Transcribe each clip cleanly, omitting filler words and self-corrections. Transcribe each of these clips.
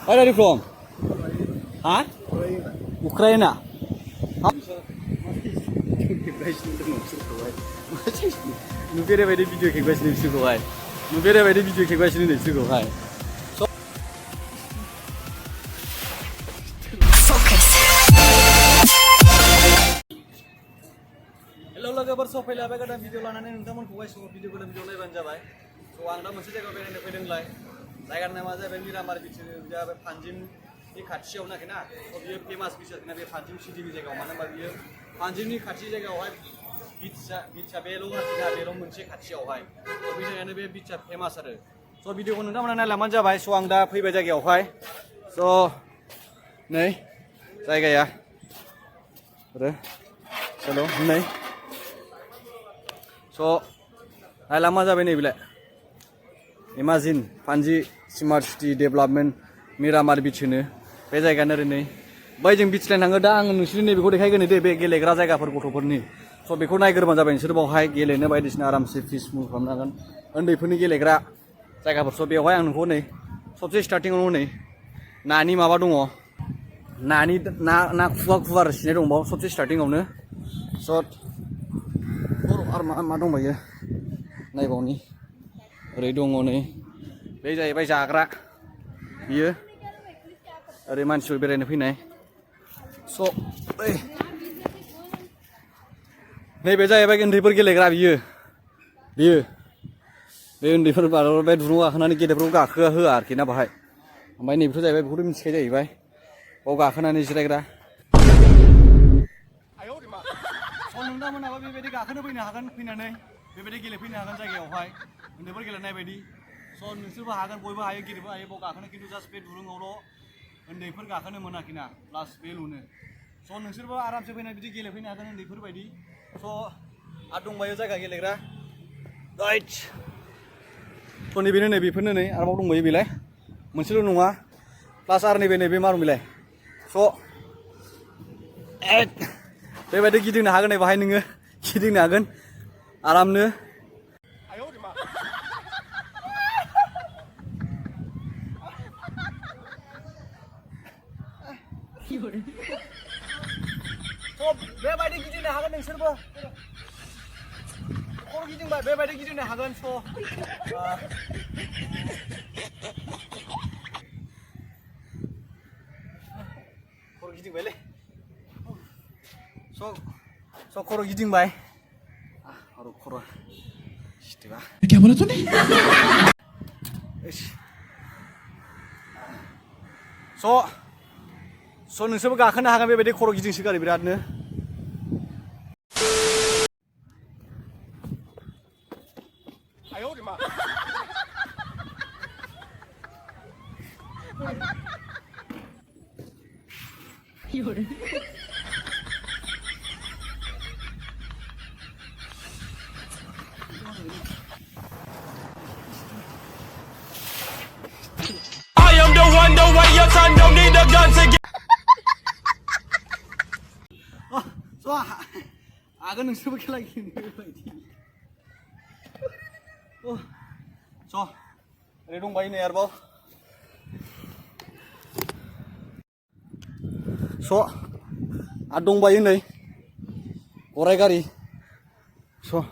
Where are you from? Huh? Ukraine. नुफेरै बायदि video खेबगासिनो बिसोरखौहाय नुफेरै बायदि भिडिअ खेबगासिनो बिसोरखौहाय हेलौ लोगोफोर सफैलायबाय गोदान भिडिअ लानानै नोंथांमोनखौहाय भिडिअ गोदान भिडिअ नायबानो जाबाय स' आं दा मोनसे जायगायाव बेरायनो फैदोंलाय जायगानि नामा जाबाय मिरामार बिच जाबाय पानजिमनि खाथियाव नाखिना स' बियो फेमास बिच आरोना बे पानजिम सिटिनि जायगायाव मानो होनबा बियो पानजिमनि खाथि जायगायावहाय बिचआ बेल' आरोना बेल' मोनसे खाथियावहाय स' बे जायगायानो बे बिचआ फेमास आरो स' भिडिअखौ नोंथांमोना नायलांबानो जाबाय स' आं दा फैबाय जायगायावहाय स' नै जायगाया आरो हेल' नै स' नायलांबानो जाबाय नैबेलाय imagine Panaji smart city development Miramar beach होनो बे जायगायानो ओरै नै बै जों बिच लाइन थाङो दा आं नोंसोरनि नैबेखौ देखायगोन दे बे गेलेग्रा जायगाफोर गथ'फोरनि स' बेखौ नायग्रोबानो जाबाय नोंसोर बावहाय गेलेनो बायदिसिना आरामसे पिसफुल खालामनो हागोन उन्दैफोरनि गेलेग्रा जायगाफोर स' बेवहाय आं नोंखौ नै सबसे स्टार्टिङावनो नै नानि माबा दङ नानि ना खुवा खुवा सिनाय दङ बाव सबसे स्टार्टिङावनो स' आरो मा दंबायो नायबावनि ओरै दङ नै बे जाहैबाय जाग्रा बियो ओरै मानसिफोर बेरायनो फैनाय स' नैबे जाहैबाय उन्दैफोर गेलेग्रा बियो बे उन्दैफोर बे दुरुङाव गाखोनानै गेदेरफोरखौ गाखोआ होआ आरोखि ना बाहाय ओमफ्राय नैबेथ' जाहैबाय बेखौथ' मिथिखायो जाहैबाय बाव गाखोनानै जिरायग्रा स' नोंथांमोनाबो बेबायदि गाखोनो फैनो हागोन फैनानै बेबायदि गेलेफैनो हागोन जायगायावहाय उन्दैफोर गेलेनाय बायदि स' नोंसोरबो हागोन बयबो हायो गिदिरबो हायो बाव गाखोनो खिन्थु जास्ट बे दुरुङावल' उन्दैफोर गाखोनो मोनाखै ना प्लास बेल'नो स' नोंसोरबो आरामसे फैनानै बिदि गेलेफैनो हागोन उन्दैफोर बायदि स' आरो दंबायो जायगा गेलेग्रा राइट स' नैबेनो नै बेफोरनो नै आरोबाव दंबायो बेलाय मोनसेल' नङा प्लास आरो नैबे मा दं बेलाय स' बेबायदि गिदिंनो हागोन नै बाहाय नोङो गिदिंनो हागोन आरामनो बेबायदि गिदिंनो हागोन नोंसोरबो खर' गिदिंबाय बेबायदि गिदिंनो हागोन स' खर' गिदिंबायलै स' खर' गिदिंबाय आरो खर' सिथिबा क्या बोला तूने स' नोंसोरबो गाखोनो हागोन बेबायदि खर' गिदिंसोगारो बिरादनो हागोन नोंसोरबो खेला गेलेनो बेबायदि स' ओरै दंबायो नै आरोबाव स' आरो दंबायो नै गराइ गारि स'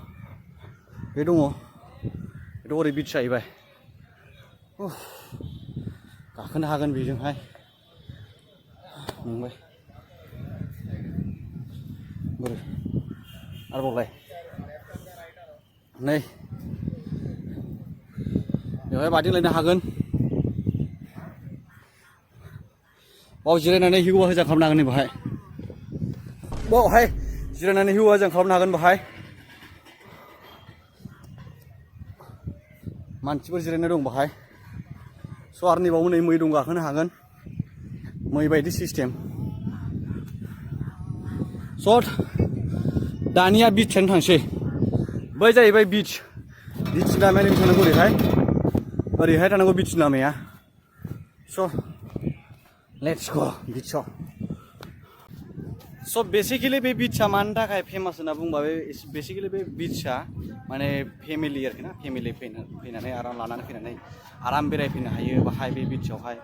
बे दङ बेथ' ओरै बिच जाहैबाय गाखोनो हागोन बेजोंहाय नंबाय बोरै आरोबावलाय नै बेवहाय बादिंलायनो हागोन बाव जिरायनानै हिउवा होजां खालामनो हागोन बेवहाय बावहाय जिरायनानै हिउवा होजां खालामनो हागोन बेवहाय मानसिफोर जिरायनाय दं बेवहाय स' आरो नैबाव नै मै दं गाखोनो हागोन मै बायदि सिस्टेम स' दानिया बिच साइड थांसै बै जाहैबाय बिच लामाया थांनांगौ ओरैहाय थांनांगौ बिच लामाया स' लेट्स गो बिचआव स' बेसिकेलि बे बिचआ मानि थाखाय फेमास होनना बुंबा बेसिकेलि बे बिचआ माने फेमिलि आरोखि ना फेमिलि फैनानै आराम लानानै फैनानै आराम बेरायफैनो हायो बाहाय बे बिचआवहाय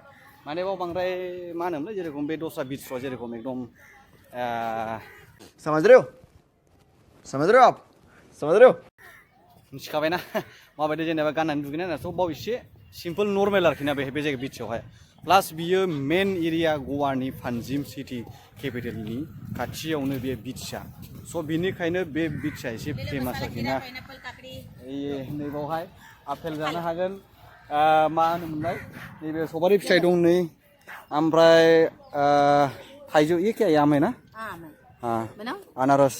माने बाव बांद्राय मा होनोमोनलाय जेरेखम बे दस्रा बिचफ्राव जेरेखम एकदम समझ रहे हो आप मिथिखाबायना माबायदि जेनेबा गाननानै दुगैनाय ना स' बाव एसे सिम्पोल नर्मेल आरोखि ना बे जायगा बिचआवहाय प्लास बियो मेन एरिया गवानि पानजिम सिटि केपिटेलनि खाथियावनो बे बिचआ स' बिनिखायनो बे बिचआ एसे फेमास आरोखि ना नैबावहाय आपेल जानो हागोन मा होनोमोनलाय नैबे सफारि फिथाइ दं नै ओमफ्राय थाइजौ ये क्या है आम है ना हाँ अनारस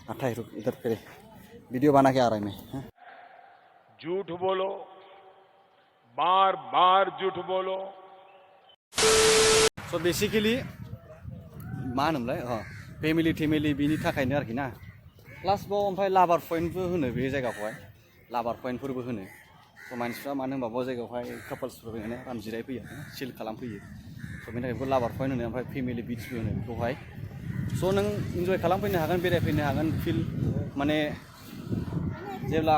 अच्छा है रुक इधर फिर वीडियो बना के आ रहा है मैं झूठ बोलो बार बार झूठ बोलो सो बेसिकली मा होनोमोनलाय फेमिलि बिनि थाखायनो आरोखि ना प्लास बाव ओमफ्राय लाभार पइन्टबो होनो बे जायगाखौहाय लाभार पइन्टफोरबो होनो स' मानसिफ्रा मानो होनबा बाव जायगायावहाय कापल्सफोर फैनानै आराम जिरायफैयो चिल खालामफैयो स' बेनि थाखायबो लाभार पइन्ट होनो ओमफ्राय फेमिलि बिचबो होनो बेखौहाय स' नों इन्जय खालामफैनो हागोन बेरायफैनो हागोन फिल माने जेब्ला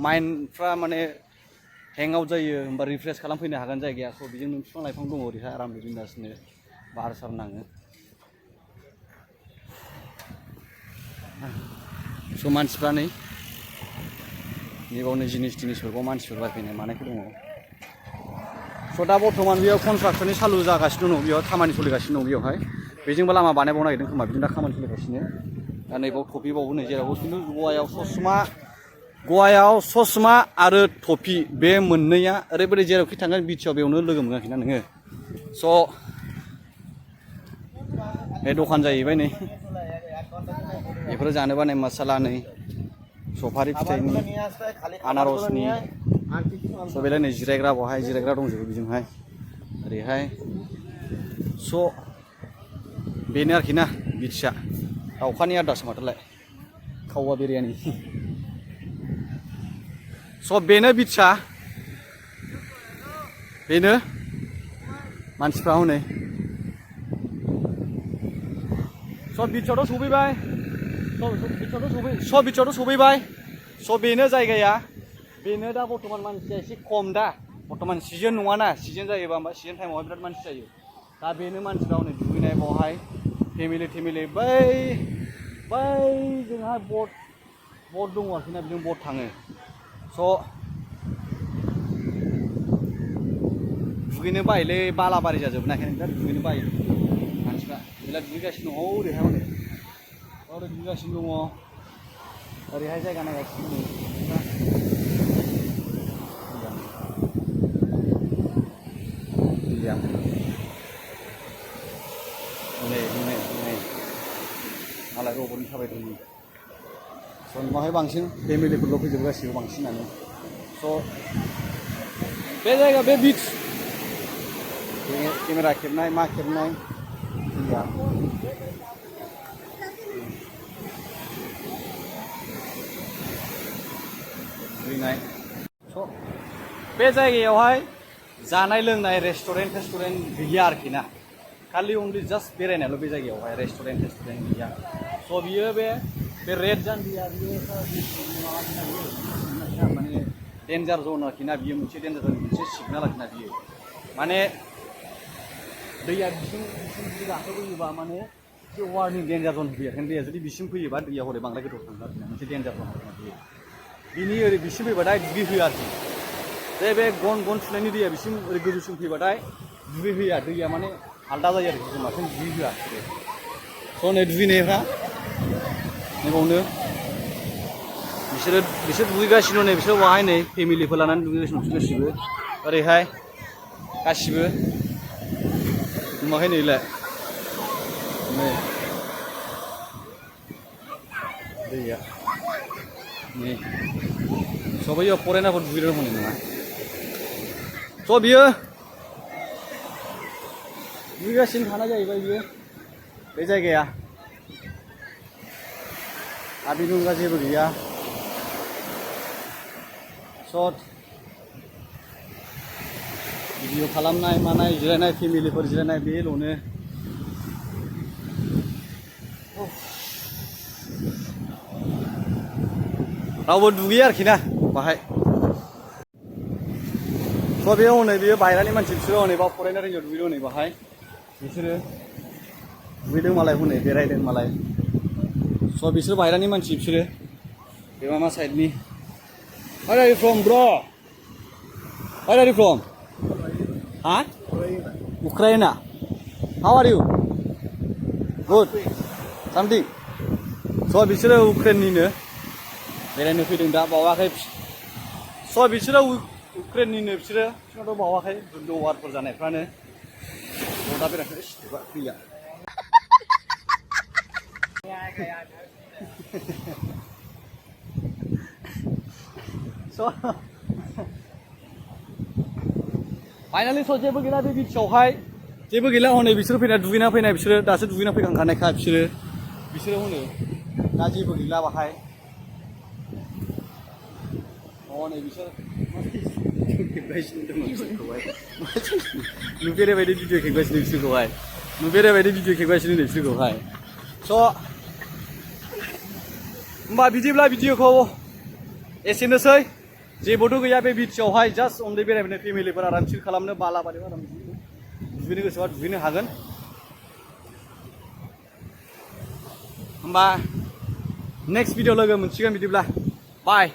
माइन्डफ्रा माने हेंआउट जायो होमबा रिफ्रेस खालामफैनो हागोन जायगाया स' बेजों बिफां लाइफां दङ ओरैहाय आराम बिन्दासनो बार सार नाङो स' मानसिफ्रा नैबावनो जिनिसफोरखौ मानसिफोर बायफैनाय मानायफोर दङ स' दा बर्थमान बेयाव कनस्ट्राक्सननि सालु जागासिनो दङ बेयाव खामानि सोलिगासिनो दं बेयावहाय बेजोंबो लामा बानायबावनो नागिरदों खोमा बिदिनो दा खामानि सोलिगासिनो दा नैबाव टफिबावबो नै जेरावबो खिन्थु गवायाव ससमा आरो टफि बे मोननैया ओरैबायदि जेरावखि थांगोन बिचआव बेयावनो लोगो मोनाखै ना नोङो स' बे दखान जाहैबाय नै बेफोरो जानोबा नै मसाला नै सफारि फिथाइनि आनारसनि स' बेलाय नै जिरायग्रा बावहाय जिरायग्रा दंजोबो बेजोंहाय ओरैहाय स' बेनो आरोखि ना बिचआ दाउखानि आदारसो माथोलाय खावा बिरियानि स' बेनो बिचआ बेनो मानसिफ्रा हनै स' बिचआवथ' सफैबाय बिचआवथ' सफैबाय स' बेनो जायगाया बेनो दा बर्थमान मानसिया एसे खम दा बर्थमान सिजन नङाना सिजन जायोबा होमबा सिजन टाइमावहाय बिराद मानसि जायो दा बेनो मानसिफ्रा हनै दुगैनाय बावहाय फेमिलि बै जोंहा बट दङ आरोखि ना बिजों बट थाङो स' दुगैनो बायोलै बालाबारि जाजोबना ओंखायनो बिराद दुगैनो बायो मानसिफ्रा बिराद दुगैगासिनो दङ ओरैहाय हनै ओरै दुगैगासिनो दङ ओरैहाय जायगा नायगासिनो दङ नै मालाय रबरनि थाबायदों स' नुवाखै बांसिन फेमिलिफोरल' फैजोबो गासिबो बांसिनानो स' बे जायगा बे बिच केमेरा खेबनाय मा खेबनाय दुगैनाय स' बे जायगायावहाय जानाय लोंनाय रेस्टुरेन्ट गैया आरोखि ना खालि अनलि जास्ट बेरायनायल' बे जायगायावहाय रेस्टुरेन्ट गैया स' बियो बे रेड जान्दिया बियो माने डेन्जार जन आरोखि ना बियो मोनसे डेन्जार जन मोनसे सिगनाल आरोखि ना बियो माने दैया बिसिम गाखोबोयोबा माने एसे वार्निं डेन्जार जन फैयो ओंखायनो दैया जुदि बिसिम फैयोबा दैया हरै बांद्राय गोथौ थाङो आरोखि ना मोनसे डेन्जार जन आरोखि ना बियो बिनि ओरै बिसिम फैबाथाय दुगैहोआ आरोखि बे गन थुनायनि दैया बिसिम ओरै गोजौसिम फैबाथाय दुगैहोआ दैया माने आलदा जायो आरोखि जोंनाथिं दुगैहोआ स' नै दुगैनायफ्रा नैबावनो बिसोर दुगैगासिनो नै बिसोर बाहाय नै फेमिलिफोर लानानै दुगैगासिनो गासिबो ओरैहाय गासिबो नुवाखै नैलाय नै दैया नै स' बैयाव फरेनारफोर दुगैदों हनै नङा स' बियो दुगैगासिनो थानाय जाहैबाय बियो बे जायगाया आरो बेनि अनगा जेबो गैया स' भिडिअ खालामनाय मानाय जिरायनाय फेमिलिफोर जिरायनाय बेल'नो रावबो दुगैया आरोखि ना बाहाय स' बेयाव हनै बेयो बायरानि मानसि बिसोरो हनै बाव फरायनो रोङियाव दुगैदों हनै बाहाय बिसोरो दुगैदों मालाय हनै बेरायदों मालाय स' बिसोर बायरानि मानसि बिसोरो बे मा साइडनि Where are you from, bro? Where are you from? Huh? Ukraine. How are you? Good. Something. So बिसोरो उक्रेननिनो बेरायनो फैदों दा बावाखै स' बिसोरो उक्रेननिनो बिसोरो बिसोरनावथ' बावाखै जुद्ध वारफोर जानायफ्रानो दा बेरायनो फैया फाइनालि स' जेबो गैला बे बिचआवहाय जेबो गैला हनै बिसोरो फैना दुगैना फैनाय बिसोरो दासो दुगैना फैखांखानायखा बिसोरो हनै दा जेबो गैला बाहाय हनै बिसोर खेबगासिनो दङ बिसोरखौहाय नुफेरै बायदि भिडिअ खेबगासिनो बिसोरखौहाय नुफेरै बायदि भिडिअ खेबगासिनो बिसोरखौहाय स' होमबा बिदिब्ला भिडिअखौ एसेनोसै जेबोथ' गैया बे बिचआवहाय जास्ट उन्दै बेरायफैनाय फेमिलिफोर आराम चिल खालामनो बालाबारियाव आराम दुगैनो गोसोबा दुगैनो हागोन होमबा नेक्स्ट भिडिअ लोगो मोनसिगोन बिदिब्ला बाय